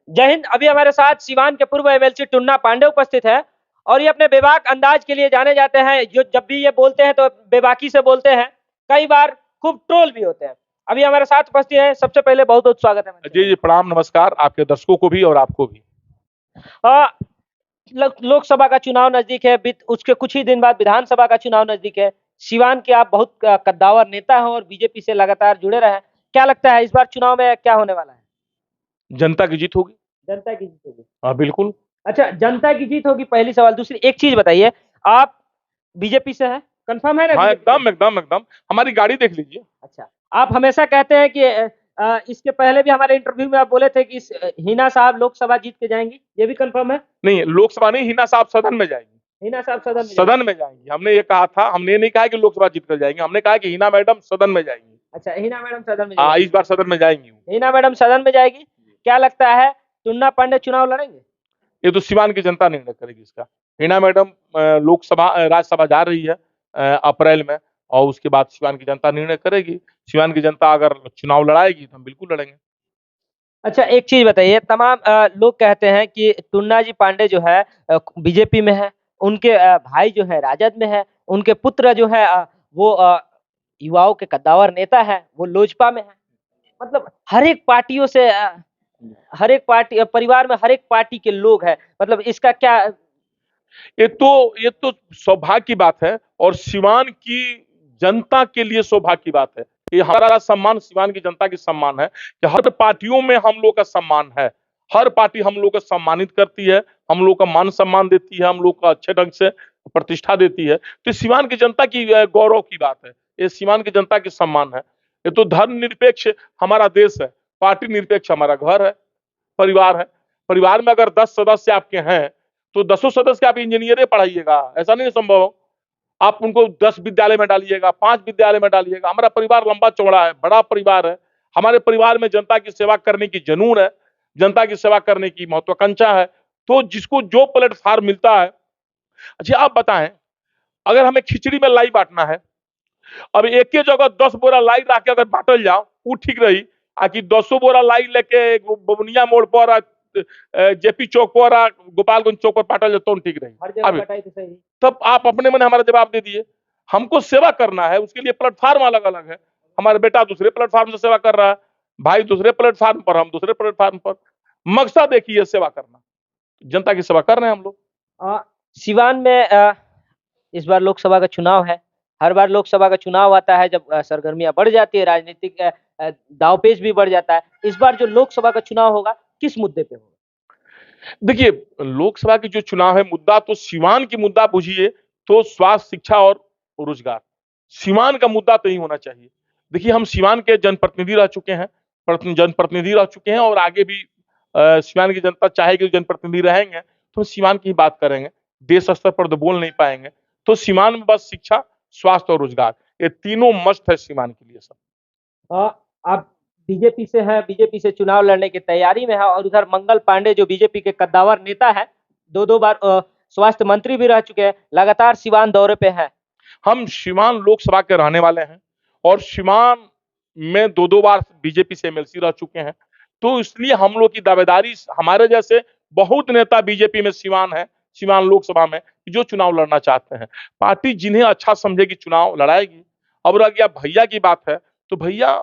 जय हिंद। अभी हमारे साथ सिवान के पूर्व एमएलसी टुन्ना पांडे उपस्थित है और ये अपने बेबाक अंदाज के लिए जाने जाते हैं। जो जब भी ये बोलते हैं तो बेबाकी से बोलते हैं, कई बार खूब ट्रोल भी होते हैं। अभी हमारे साथ उपस्थित है। सबसे पहले बहुत बहुत स्वागत है। जी जी, प्रणाम, नमस्कार आपके दर्शकों को भी और आपको भी। लोकसभा का चुनाव नजदीक है, उसके कुछ ही दिन बाद विधानसभा का चुनाव नजदीक है। सिवान के आप बहुत कद्दावर नेता हैं और बीजेपी से लगातार जुड़े रहे हैं। क्या लगता है इस बार चुनाव में क्या होने वाला है? जनता की जीत होगी। जनता की जीत होगी। हाँ बिल्कुल। अच्छा, जनता की जीत होगी, पहली सवाल। दूसरी एक चीज बताइए, आप बीजेपी से हैं? कंफर्म है ना? हाँ बीजेपी से? एकदम एकदम एकदम, हमारी गाड़ी देख लीजिए। अच्छा, आप हमेशा कहते हैं कि इसके पहले भी हमारे इंटरव्यू में आप बोले थे कि हिना साहब लोकसभा जीत के जाएंगी, ये भी कंफर्म है? नहीं, लोकसभा नहीं, हिना साहब सदन में जाएंगी। हिना साहब सदन में जाएंगी, हमने ये कहा था। हमने ये नहीं कहा कि लोकसभा जीत कर जाएंगे, हमने कहा कि हिना मैडम सदन में जाएंगी। अच्छा, हिना मैडम सदन में हाँ, जाएंगी। इस बार सदन में जाएंगी। हिना मैडम सदन में जाएगी। क्या लगता है टुन्ना पांडे चुनाव लड़ेंगे? ये तो सिवान की जनता निर्णय करेगी इसका। हिना मैडम लोकसभा राज्यसभा जा रही है अप्रैल में, और उसके बाद सिवान की जनता निर्णय करेगी। सिवान की जनता अगर चुनाव लड़ाएगी तो हम बिल्कुल लड़ेंगे। अच्छा, एक चीज बताइए, तमाम लोग कहते हैं कि टुन्ना जी पांडे जो है बीजेपी में है, उनके भाई जो है राजद में है, उनके पुत्र जो है वो युवाओं के कद्दावर नेता है, वो लोजपा में है। मतलब हर एक पार्टियों से हर एक पार्टी परिवार में हर एक पार्टी के लोग हैं। मतलब इसका क्या? ये तो सौभाग्य की बात है, और सिवान की जनता के लिए सौभाग्य की बात है। ये हमारा सम्मान, सिवान की जनता की सम्मान है कि हर पार्टियों में हम लोग का सम्मान है। हर पार्टी हम लोग को सम्मानित करती है, हम लोग का मान सम्मान देती है, हम लोग का अच्छे ढंग से प्रतिष्ठा देती है। तो सिवान की जनता की गौरव की बात है, ये सिवान की जनता की सम्मान है। ये तो धर्मनिरपेक्ष हमारा देश है, पार्टी निरपेक्ष हमारा घर है, परिवार है। परिवार में अगर 10 सदस्य आपके हैं तो 10 सदस्य आप इंजीनियर पढ़ाइएगा, ऐसा नहीं संभव। आप उनको 10 विद्यालय में डालिएगा, 5 विद्यालय में डालिएगा। हमारा परिवार लंबा चौड़ा है, बड़ा परिवार है। हमारे परिवार में जनता की सेवा करने की जुनून है, जनता की सेवा करने की महत्वाकांक्षा है। तो जिसको जो प्लेटफॉर्म मिलता है। अच्छा आप बताएं, अगर हमें खिचड़ी में लाई बांटना है, अब एक के जगह 10 बोरा लाई ला के अगर बांटल जाओ, वो ठीक रही। आकि 200 बोरा लाई लेके बबुनिया मोड़ पर, जेपी चौक पर, गोपालगंज चौक पर बांटल जाए तो ठीक रही। अब तब आप अपने मन हमारा जवाब दे दिए। हमको सेवा करना है, उसके लिए प्लेटफॉर्म अलग अलग है। हमारे बेटा दूसरे प्लेटफॉर्म से सेवा कर रहा है, भाई दूसरे प्लेटफॉर्म पर, हम दूसरे प्लेटफॉर्म पर। मकसद एक ही है, सेवा करना। जनता की सेवा कर रहे हैं हम लोग। सिवान में इस बार लोकसभा का चुनाव है। हर बार लोकसभा का चुनाव आता है जब सरगर्मियां बढ़ जाती है, राजनीतिक दांवपेच भी बढ़ जाता है। इस बार जो लोकसभा का चुनाव होगा, किस मुद्दे पे होगा? देखिए, लोकसभा की जो चुनाव है, मुद्दा तो सिवान की मुद्दा बुझिए तो स्वास्थ्य, शिक्षा और रोजगार। सिवान का मुद्दा तो ही होना चाहिए। देखिए, हम सिवान के जनप्रतिनिधि रह चुके हैं, जनप्रतिनिधि रह चुके हैं, और आगे भी सिवान की जनता चाहेगी जनप्रतिनिधि रहेंगे तो सिवान की ही बात करेंगे। देश स्तर पर तो बोल नहीं पाएंगे। तो सिवान में बस शिक्षा, स्वास्थ्य और रोजगार, ये तीनों मस्त है सिवान के लिए सब। आप बीजेपी से हैं, बीजेपी से चुनाव लड़ने की तैयारी में है, और उधर मंगल पांडे जो बीजेपी के कद्दावर नेता है, दो बार स्वास्थ्य मंत्री भी रह चुके हैं, लगातार सिवान दौरे पे हैं। हम सिवान लोकसभा के रहने वाले हैं, और सिवान में दो बार बीजेपी से एमएलसी रह चुके हैं। तो इसलिए हम लोग की दावेदारी, हमारे जैसे बहुत नेता बीजेपी में सिवान है, सिवान लोकसभा में, जो चुनाव लड़ना चाहते हैं। पार्टी जिन्हें अच्छा समझेगी चुनाव लड़ाएगी। अब रह गया भैया की बात है, तो भैया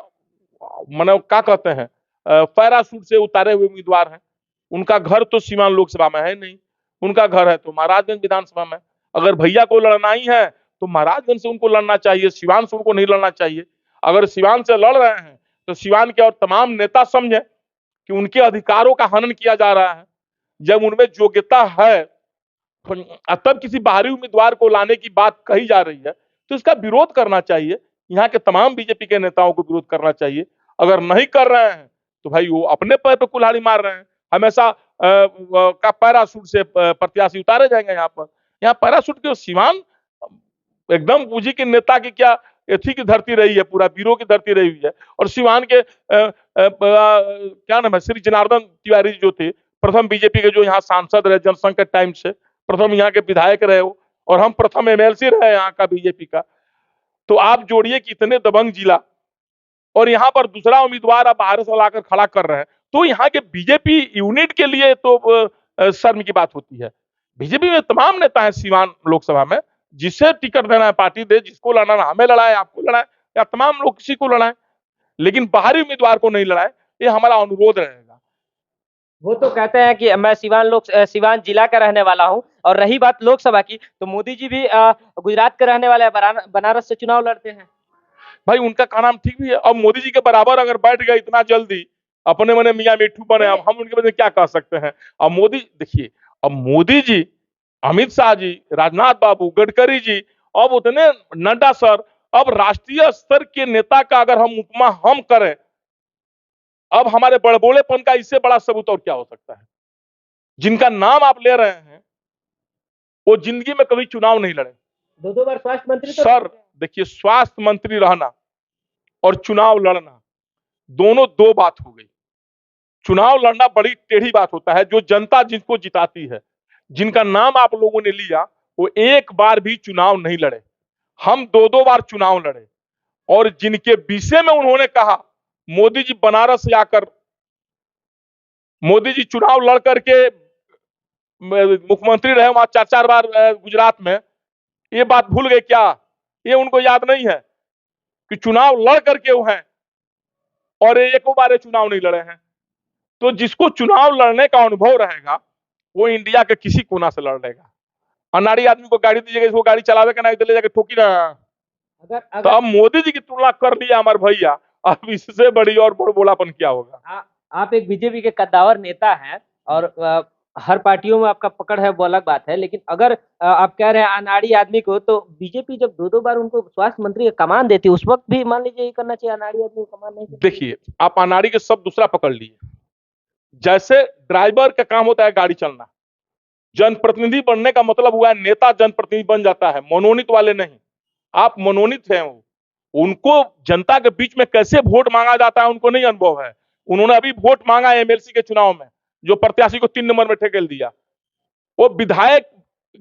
माने क्या कहते हैं, पैराशूट से उतारे हुए उम्मीदवार हैं। उनका घर तो सिवान लोकसभा में है नहीं, उनका घर है तो महाराजगंज विधानसभा में। अगर भैया को लड़ना ही है तो महाराजगंज से उनको लड़ना चाहिए, सिवान से उनको नहीं लड़ना चाहिए। अगर सिवान से लड़ रहे हैं तो सिवान के और तमाम नेता समझे कि उनके अधिकारों का हनन किया जा रहा है। जब उनमें योग्यता है, तब किसी बाहरी उम्मीदवार को लाने की बात कही जा रही है, तो इसका विरोध करना चाहिए। यहाँ के तमाम बीजेपी के नेताओं को विरोध करना चाहिए। अगर नहीं कर रहे हैं तो भाई वो अपने पैर पे कुल्हाड़ी मार रहे हैं। हमेशा का पैराशूट से प्रत्याशी उतारे जाएंगे। यहाँ पैराशूट के सिवान एकदम पूंजी के नेता की क्या एथी की धरती रही है, पूरा वीरों की धरती रही हुई है। और सिवान के क्या नाम है, श्री जनार्दन तिवारी जो थे, प्रथम बीजेपी के जो यहाँ सांसद रहे जनसंघ के टाइम से, प्रथम यहाँ के विधायक रहे हो, और हम प्रथम एमएलसी रहे यहाँ का बीजेपी का। तो आप जोड़िए कि इतने दबंग जिला, और यहाँ पर दूसरा उम्मीदवार आप बाहर से लाकर खड़ा कर रहे हैं, तो यहाँ के बीजेपी यूनिट के लिए तो शर्म की बात होती है। बीजेपी में तमाम नेता हैं सीवान लोकसभा में, जिसे टिकट देना है पार्टी दे, जिसको लड़ना है, हमें लड़ाए, आपको लड़ाए, या तमाम लोग किसी को लड़ाए, लेकिन बाहरी उम्मीदवार को नहीं लड़ाए, ये हमारा अनुरोध रहेगा। वो तो कहते हैं कि मैं सिवान जिला का रहने वाला हूँ। और रही बात लोकसभा की, तो मोदी जी भी गुजरात के रहने वाले हैं, बनारस से चुनाव लड़ते हैं। भाई उनका का नाम ठीक भी है। अब मोदी जी के बराबर अगर बैठ गए इतना जल्दी, अपने मने मियाँ मिट्ठू बने, अब हम उनके बदले क्या कह सकते हैं। अब मोदी देखिए, अब मोदी जी, अमित शाह जी, राजनाथ बाबू, गडकरी जी, अब उतने नड्डा सर, अब राष्ट्रीय स्तर के नेता का अगर हम उपमा हम करें, अब हमारे बड़बोलेपन का इससे बड़ा सबूत और क्या हो सकता है। जिनका नाम आप ले रहे हैं वो जिंदगी में कभी चुनाव नहीं लड़े। दो बार स्वास्थ्य मंत्री तो सर देखिए, स्वास्थ्य मंत्री रहना और चुनाव लड़ना दोनों दो बात हो गई। चुनाव लड़ना बड़ी टेढ़ी बात होता है, जो जनता जिनको जिताती है। जिनका नाम आप लोगों ने लिया वो एक बार भी चुनाव नहीं लड़े, हम दो दो बार चुनाव लड़े। और जिनके विषय में उन्होंने कहा, मोदी जी बनारस से आकर, मोदी जी चुनाव लड़ करके मुख्यमंत्री रहे वहां 4-4 बार गुजरात में, ये बात भूल गए क्या? ये उनको याद नहीं है कि चुनाव लड़ करके वो हैं और एक बार चुनाव नहीं लड़े हैं। तो जिसको चुनाव लड़ने का अनुभव रहेगा वो इंडिया के किसी कोना से लड़ लेगा। अनाड़ी आदमी को गाड़ी दीजिएगा, इसको गाड़ी चलावे का नहीं, ले जाके ठोकी ना। तो अब मोदी जी की तुलना कर लिया हमारे भैया, अब इससे बड़ी और बोलापन क्या होगा। आप एक बीजेपी के कद्दावर नेता हैं और हर पार्टियों में आपका पकड़ है, वो अलग बात है। लेकिन अगर आप कह रहे हैं अनाड़ी आदमी को, तो बीजेपी जब दो दो बार उनको स्वास्थ्य मंत्री का कमान देती है, उस वक्त भी मान लीजिए ये करना चाहिए, अनाड़ी आदमी को कमान नहीं। देखिए, आप अनाड़ी के सब दूसरा पकड़ लिए। जैसे ड्राइवर का काम होता है गाड़ी चलना, जनप्रतिनिधि बनने का मतलब हुआ है नेता जनप्रतिनिधि बन जाता है, मनोनीत वाले नहीं। आप मनोनीत हैं, उनको जनता के बीच में कैसे वोट मांगा जाता है उनको नहीं अनुभव है। उन्होंने अभी वोट मांगा एमएलसी के चुनाव में, जो प्रत्याशी को 3 नंबर में ठेकेल दिया। वो विधायक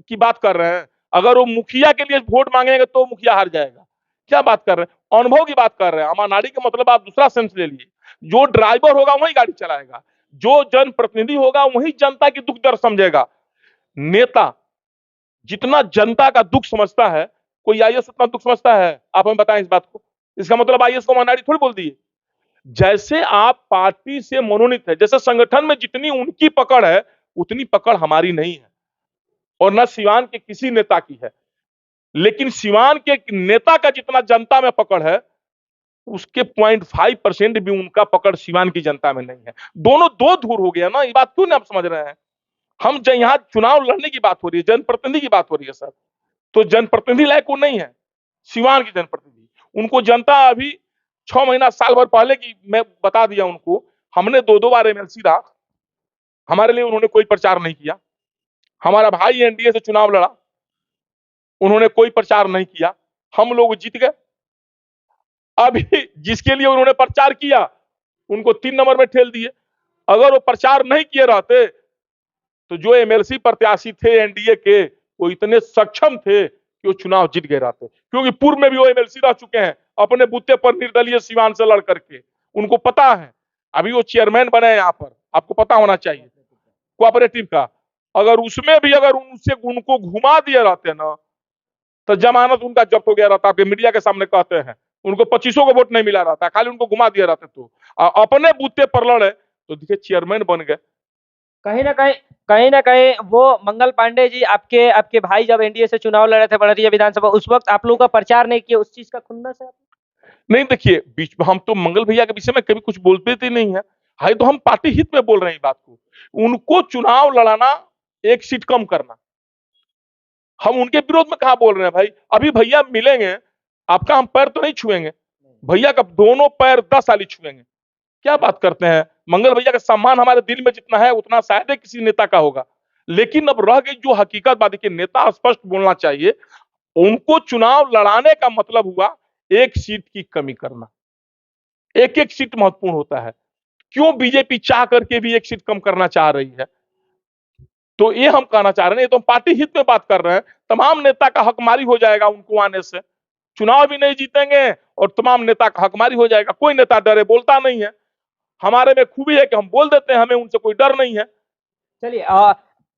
की बात कर रहे हैं, अगर वो मुखिया के लिए वोट मांगेंगे तो मुखिया हार जाएगा। क्या बात कर रहे हैं, अनुभव की बात कर रहे हैं। अमानाड़ी का मतलब आप दूसरा सेंस ले लिए। जो ड्राइवर होगा वही गाड़ी चलाएगा, जो जनप्रतिनिधि होगा वही जनता की दुख दर्द समझेगा। नेता जितना जनता का दुख समझता है, कोई आईएएस उतना दुख समझता है? आप हमें बताएं इस बात को। इसका मतलब आईएएस को अनाड़ी थोड़ी बोल दिए। जैसे आप पार्टी से मनोनीत है, जैसे संगठन में जितनी उनकी पकड़ है उतनी पकड़ हमारी नहीं है, और न सिवान के किसी नेता की है। लेकिन सिवान के नेता का जितना जनता में पकड़ है, उसके 0.5% भी उनका पकड़ सिवान की जनता में नहीं है। दोनों दो धुर हो गया ना। ये बात क्यों नहीं आप समझ रहे हैं? हम यहाँ चुनाव लड़ने की बात हो रही है, जनप्रतिनिधि की बात हो रही है सर। तो जनप्रतिनिधि लायक वो नहीं है सिवान की जनप्रतिनिधि। उनको जनता अभी 6 महीना साल भर पहले की मैं बता दिया उनको, हमने 2-2 बार एमएलसी रहा, हमारे लिए उन्होंने कोई प्रचार नहीं किया। हमारा भाई एनडीए से चुनाव लड़ा, उन्होंने कोई प्रचार नहीं किया, हम लोग जीत गए। अभी जिसके लिए उन्होंने प्रचार किया उनको 3 नंबर में ठेल दिए। अगर वो प्रचार नहीं किए रहते तो जो एमएलसी प्रत्याशी थे एनडीए के, वो इतने सक्षम थे कि वो चुनाव जीत गए रहते, क्योंकि पूर्व में भी वो एमएलसी रह चुके हैं अपने बूते पर निर्दलीय सिवान से लड़ करके। उनको पता है, अभी वो चेयरमैन बने हैं यहाँ पर, आपको पता होना चाहिए, कोऑपरेटिव का। अगर उसमें भी अगर उनसे उनको घुमा दिए रहते ना, तो जमानत उनका जब्त हो गया रहता। आपके मीडिया के सामने कहते हैं उनको 2500 को वोट नहीं मिला रहता, खाली उनको घुमा दिया रहते। तो अपने बूते पर लड़े तो देखिए चेयरमैन बन गए। कहीं ना कहीं वो मंगल पांडे जी, आपके भाई जब एनडीए से चुनाव लड़े थे बड़रिया विधानसभा, उस वक्त आप लोगों का प्रचार नहीं किया, उस चीज का खुन्नस है? नहीं देखिए, बीच में हम तो मंगल भैया के विषय में कभी कुछ बोलते थे नहीं है। हाई तो हम पार्टी हित में बोल रहे हैं बात को। उनको चुनाव लड़ाना, एक सीट कम करना, हम उनके विरोध में कहा बोल रहे हैं भाई। अभी भैया मिलेंगे, आपका हम पैर तो नहीं छुएंगे, भैया का दोनों पैर 10 साल छुएंगे। क्या बात करते हैं? मंगल भैया का सम्मान हमारे दिल में जितना है उतना शायद किसी नेता का होगा। लेकिन अब रह गई जो हकीकत बात की, नेता स्पष्ट बोलना चाहिए। उनको चुनाव लड़ाने का मतलब हुआ एक सीट की कमी करना। एक एक सीट महत्वपूर्ण होता है। क्यों बीजेपी चाह करके भी एक सीट कम करना चाह रही है? तो ये हम कहना चाह रहे हैं, तो हम पार्टी हित में बात कर रहे हैं। तमाम नेता का हकमारी हो जाएगा उनको आने से, चुनाव भी नहीं जीतेंगे और तमाम नेता का हकमारी हो जाएगा। कोई नेता डरे बोलता नहीं है। हमारे में खूबी है कि हम बोल देते हैं, हमें उनसे कोई डर नहीं है। चलिए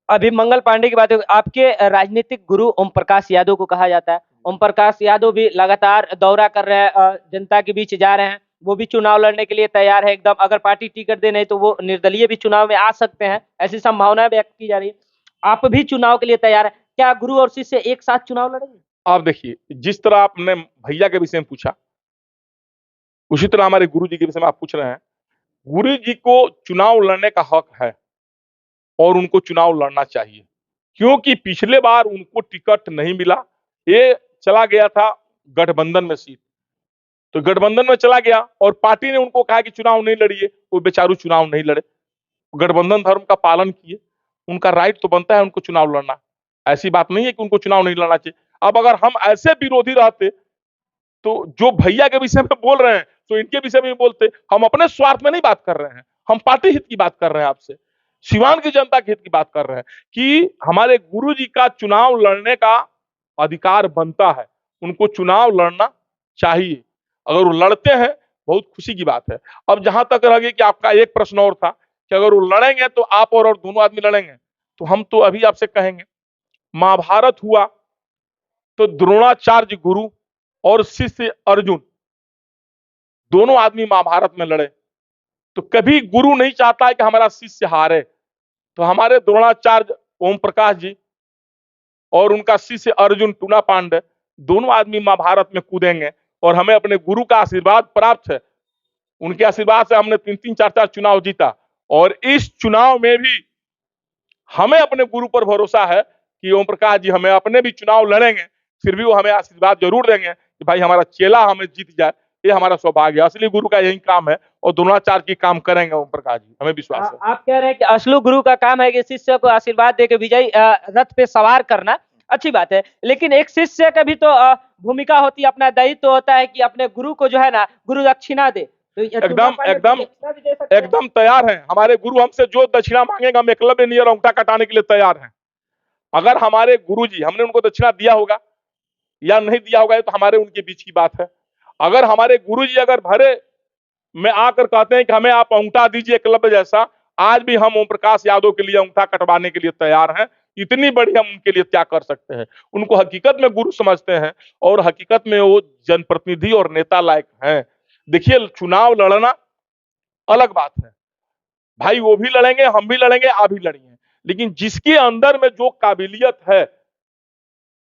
अभी मंगल पांडे की बात है, आपके राजनीतिक गुरु ओम प्रकाश यादव को कहा जाता है। ओम प्रकाश यादव भी लगातार दौरा कर रहे हैं, जनता के बीच जा रहे हैं। वो भी चुनाव लड़ने के लिए तैयार है एकदम। अगर पार्टी टिकट दे नहीं तो वो निर्दलीय भी चुनाव में आ सकते हैं, ऐसी संभावना व्यक्त की जा रही है। आप भी चुनाव के लिए तैयार है, क्या गुरु और शिष्य एक साथ चुनाव लड़ेंगे? आप देखिए, जिस तरह आपने भैया के विषय में पूछा, उसी तरह हमारे गुरु जी के विषय में आप पूछ रहे हैं। गुरु जी को चुनाव लड़ने का हक है और उनको चुनाव लड़ना चाहिए, क्योंकि पिछले बार उनको टिकट नहीं मिला। ये चला गया था गठबंधन में सीट, तो गठबंधन में चला गया और पार्टी ने उनको कहा कि चुनाव नहीं लड़िए, वो बेचारू चुनाव नहीं लड़े, गठबंधन धर्म का पालन किए। उनका राइट तो बनता है उनको चुनाव लड़ना, ऐसी बात नहीं है कि उनको चुनाव नहीं लड़ना चाहिए। अब अगर हम ऐसे विरोधी रहते तो जो भैया के विषय में बोल रहे हैं तो इनके विषय में भी बोलते। हम अपने स्वार्थ में नहीं बात कर रहे हैं, हम पार्टी हित की बात कर रहे हैं, आपसे सिवान की जनता के हित की बात कर रहे हैं कि हमारे गुरु जी का चुनाव लड़ने का अधिकार बनता है, उनको चुनाव लड़ना चाहिए। अगर वो लड़ते हैं, बहुत खुशी की बात है। अब जहां तक रह गई कि आपका एक प्रश्न और था कि अगर वो लड़ेंगे तो आप और दोनों आदमी लड़ेंगे, तो हम तो अभी आपसे कहेंगे, महाभारत हुआ तो द्रोणाचार्य गुरु और शिष्य अर्जुन दोनों आदमी महाभारत में लड़े, तो कभी गुरु नहीं चाहता है कि हमारा शिष्य हारे। तो हमारे द्रोणाचार्य ओम प्रकाश जी और उनका शिष्य अर्जुन टूना पांडे दोनों आदमी महाभारत में कूदेंगे और हमें अपने गुरु का आशीर्वाद प्राप्त है। उनके आशीर्वाद से हमने 3-3 4-4 चुनाव जीता और इस चुनाव में भी हमें अपने गुरु पर भरोसा है कि ओम प्रकाश जी हमें अपने भी चुनाव लड़ेंगे, फिर भी वो हमें आशीर्वाद जरूर देंगे कि भाई हमारा चेला हमें जीत जाए। ये हमारा सौभाग्य है, असली गुरु का यही काम है और द्रोणाचार्य की काम करेंगे ओम प्रकाश जी, हमें विश्वास है। आप कह रहे हैं कि असली गुरु का काम है कि शिष्य को आशीर्वाद देकर विजयी रथ पे सवार करना, अच्छी बात है। लेकिन एक शिष्य का भी तो भूमिका होती है, अपना दायित्व तो होता है कि अपने गुरु को जो है ना गुरु दक्षिणा दे। तो एकदम एकदम एकदम तैयार हैं हमारे गुरु, हमसे जो दक्षिणा मांगेगा हम एकलव्य नियर अंगूठा कटाने के लिए तैयार हैं। अगर हमारे गुरु जी, हमने उनको दक्षिणा दिया होगा या नहीं दिया होगा, तो हमारे उनके बीच की बात है। अगर हमारे गुरु जी अगर भरे में आकर कहते हैं कि हमें आप अंगूठा दीजिए एकलव्य जैसा, आज भी हम ओम प्रकाश यादव के लिए अंगूठा कटवाने के लिए तैयार हैं। इतनी बड़ी हम उनके लिए क्या कर सकते हैं। उनको हकीकत में गुरु समझते हैं और हकीकत में वो जनप्रतिनिधि और नेता लायक हैं। देखिए, चुनाव लड़ना अलग बात है भाई, वो भी लड़ेंगे, हम भी लड़ेंगे, आप भी लड़ेंगे, लेकिन जिसके अंदर में जो काबिलियत है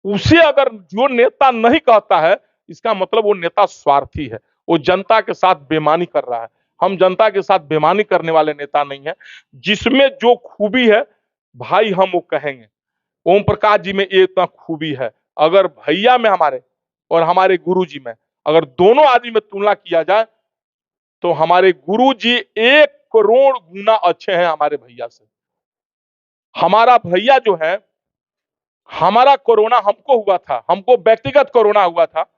उसे अगर जो नेता नहीं कहता है, इसका मतलब वो नेता स्वार्थी है, वो जनता के साथ बेईमानी कर रहा है। हम जनता के साथ बेईमानी करने वाले नेता नहीं है। जिसमें जो खूबी है भाई हम वो कहेंगे। ओम प्रकाश जी में ये इतना खूबी है, अगर भैया में हमारे और हमारे गुरु जी में अगर दोनों आदमी में तुलना किया जाए तो हमारे गुरु जी 1 करोड़ गुना अच्छे हैं हमारे भैया से। हमारा भैया जो है, हमारा कोरोना हमको हुआ था, हमको व्यक्तिगत कोरोना हुआ था।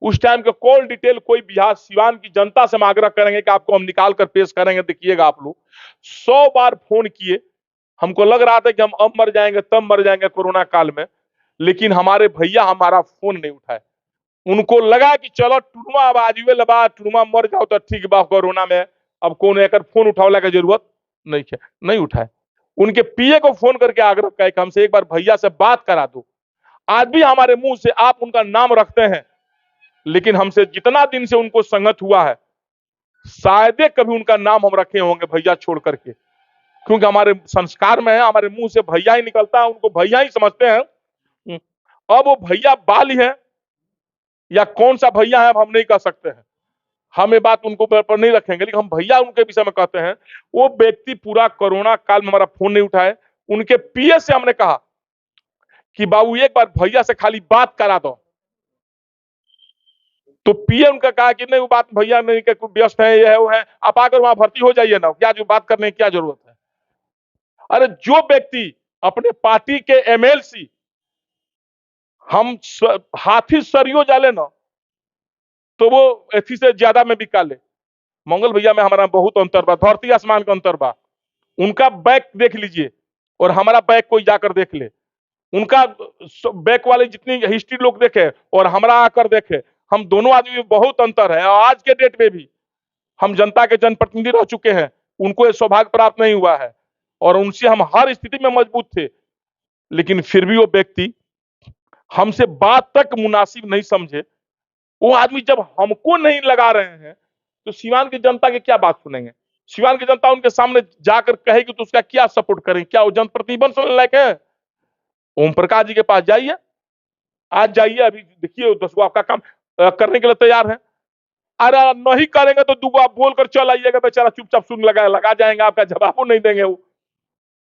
उस टाइम के कॉल डिटेल कोई बिहार सिवान की जनता से हम आग्रह करेंगे कि आपको हम निकाल कर पेश करेंगे, देखिएगा आप लोग। 100 बार फोन किए, हमको लग रहा था कि हम अब मर जाएंगे तब मर जाएंगे कोरोना काल में, लेकिन हमारे भैया हमारा फोन नहीं उठाए। उनको लगा कि चलो टुनुआ अब आजुए लबा, टुनुआ मर जाओ तो ठीक बा कोरोना में, अब कौन एक फोन उठावला की जरूरत नहीं है, नहीं उठाए। उनके पीए को फोन करके आग्रह किया कि हमसे एक बार भैया से बात करा दो। आज भी हमारे मुंह से आप उनका नाम रखते हैं, लेकिन हमसे जितना दिन से उनको संगत हुआ है, शायद कभी उनका नाम हम रखे होंगे भैया छोड़ करके, क्योंकि हमारे संस्कार में है, हमारे मुंह से भैया ही निकलता है, उनको भैया ही समझते हैं। अब वो भैया बाली है या कौन सा भैया है हम नहीं कह सकते हैं, हम ये बात उनको पर नहीं रखेंगे, लेकिन हम भैया उनके विषय में कहते हैं। वो व्यक्ति पूरा कोरोना काल में हमारा फोन नहीं उठाए। उनके पीए से हमने कहा कि बाबू एक बार भैया से खाली बात करा दो, तो पीए उनका कहा कि नहीं वो बात भैया नहीं के व्यस्त है, ये है वो है, आप आकर वहां भर्ती हो जाइए ना, क्या जो बात करने की क्या जरूरत है। अरे जो व्यक्ति अपने पार्टी के एमएलसी हम हाथी सरियो जाले ना, तो वो एथी से ज्यादा में बिका ले। मंगल भैया में हमारा बहुत अंतर बा, धरती आसमान का अंतर बा। उनका बैक देख लीजिए और हमारा बैक कोई जाकर देख ले, उनका बैक वाले जितनी हिस्ट्री लोग देखे और हमारा आकर देखे, हम दोनों आदमी में बहुत अंतर है। और आज के डेट में भी हम जनता के जनप्रतिनिधि रह चुके हैं, उनको ये सौभाग्य प्राप्त नहीं हुआ है और उनसे हम हर स्थिति में मजबूत थे। लेकिन फिर भी वो व्यक्ति हमसे बात तक मुनासिब नहीं समझे। वो आदमी जब हमको नहीं लगा रहे हैं, तो सिवान की जनता की क्या बात सुनेंगे? सिवान की जनता उनके सामने जाकर कहेगी तो उसका क्या सपोर्ट करें? क्या वो जनप्रतिनिधि बन सकने लायक है? ओम प्रकाश जी के पास जाइए, आज जाइए, अभी देखिए 10 आपका काम करने के लिए तैयार है। अरे नहीं करेंगे तो दुगो आप बोलकर चल आइएगा, बेचारा चुपचाप सुन लगा जाएंगे, आपका जवाब नहीं देंगे।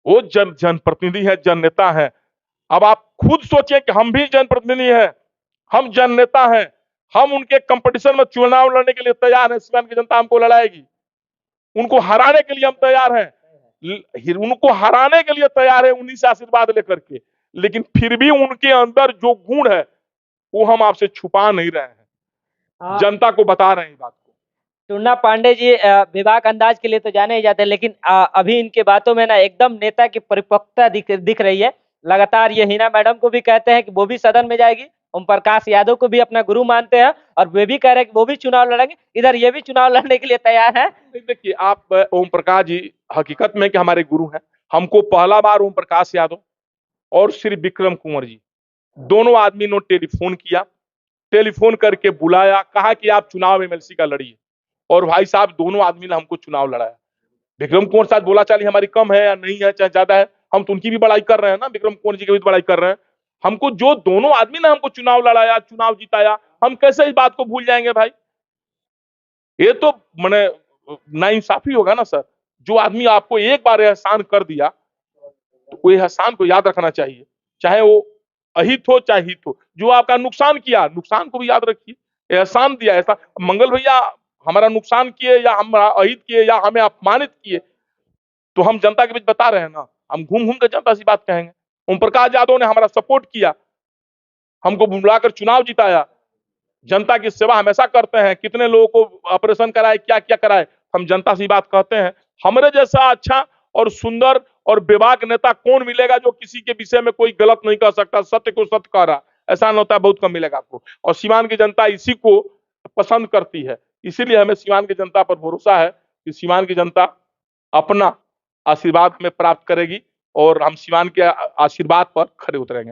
वो जनप्रतिनिधि है, जन नेता है। अब आप खुद सोचिए कि हम भी जनप्रतिनिधि हैं, हम जन नेता हैं, हम उनके कंपटीशन में चुनाव लड़ने के लिए तैयार हैं। सिवान की जनता हमको लड़ाएगी, उनको हराने के लिए हम तैयार हैं, उनको हराने के लिए तैयार है उन्हीं से आशीर्वाद लेकर के। लेकिन फिर भी उनके अंदर जो गुण है वो हम आपसे छुपा नहीं रहे हैं, जनता को बता रहे हैं बात को। टुन्ना पांडे जी बेबाक अंदाज के लिए तो जाने ही जाते हैं, लेकिन अभी इनकी बातों में ना एकदम नेता की परिपक्वता दिख रही है। लगातार ये हिना मैडम को भी कहते हैं कि वो भी सदन में जाएगी, ओम प्रकाश यादव को भी अपना गुरु मानते हैं और वे भी कह रहे हैं कि वो भी चुनाव लड़ेंगे, इधर ये भी चुनाव लड़ने के लिए तैयार है। देखिए, आप ओम प्रकाश जी हकीकत में कि हमारे गुरु हैं। हमको पहला बार ओम प्रकाश यादव और श्री विक्रम कुंवर जी दोनों आदमी ने टेलीफोन किया, टेलीफोन करके बुलाया, कहा कि आप चुनाव एमएलसी का लड़िए। और भाई साहब दोनों आदमी ने हमको चुनाव लड़ाया। विक्रम कुंवर साहब बोला चाली हमारी कम है या नहीं है, चाहे ज्यादा है, हम तो उनकी भी बड़ाई कर रहे हैं ना, विक्रम कुंवर जी की भी बड़ाई कर रहे हैं। हमको जो दोनों आदमी ने हमको चुनाव लड़ाया, चुनाव जिताया, हम कैसे इस बात को भूल जाएंगे भाई? ये तो मैंने नाइंसाफी होगा ना सर। जो आदमी आपको एक बार एहसान कर दिया तो कोई एहसान को याद रखना चाहिए, चाहे वो अहित हो चाहे हित हो। जो आपका नुकसान किया, नुकसान को भी याद रखिए। एहसान दिया, ऐसा मंगल भैया हमारा नुकसान किए या हमारा अहित किए या हमें अपमानित किए, तो हम जनता के बीच बता रहे हैं ना, हम घूम घूम कर जनता से बात कहेंगे। ओम प्रकाश यादव ने हमारा सपोर्ट किया, हमको बुलाकर चुनाव जिताया। जनता की सेवा हमेशा करते हैं, कितने लोगों को ऑपरेशन कराए, क्या क्या कराए, हम जनता से बात कहते हैं। हमारे जैसा अच्छा और सुंदर और बेबाक नेता कौन मिलेगा जो किसी के विषय में कोई गलत नहीं कह सकता, सत्य को सत्य कह रहा। ऐसा होता है, बहुत कम मिलेगा आपको। और सीवान की जनता इसी को पसंद करती है, इसीलिए हमें सीवान की जनता पर भरोसा है कि सीवान की जनता अपना आशीर्वाद हमें प्राप्त करेगी और हम सीवान के आशीर्वाद पर खड़े उतरेंगे।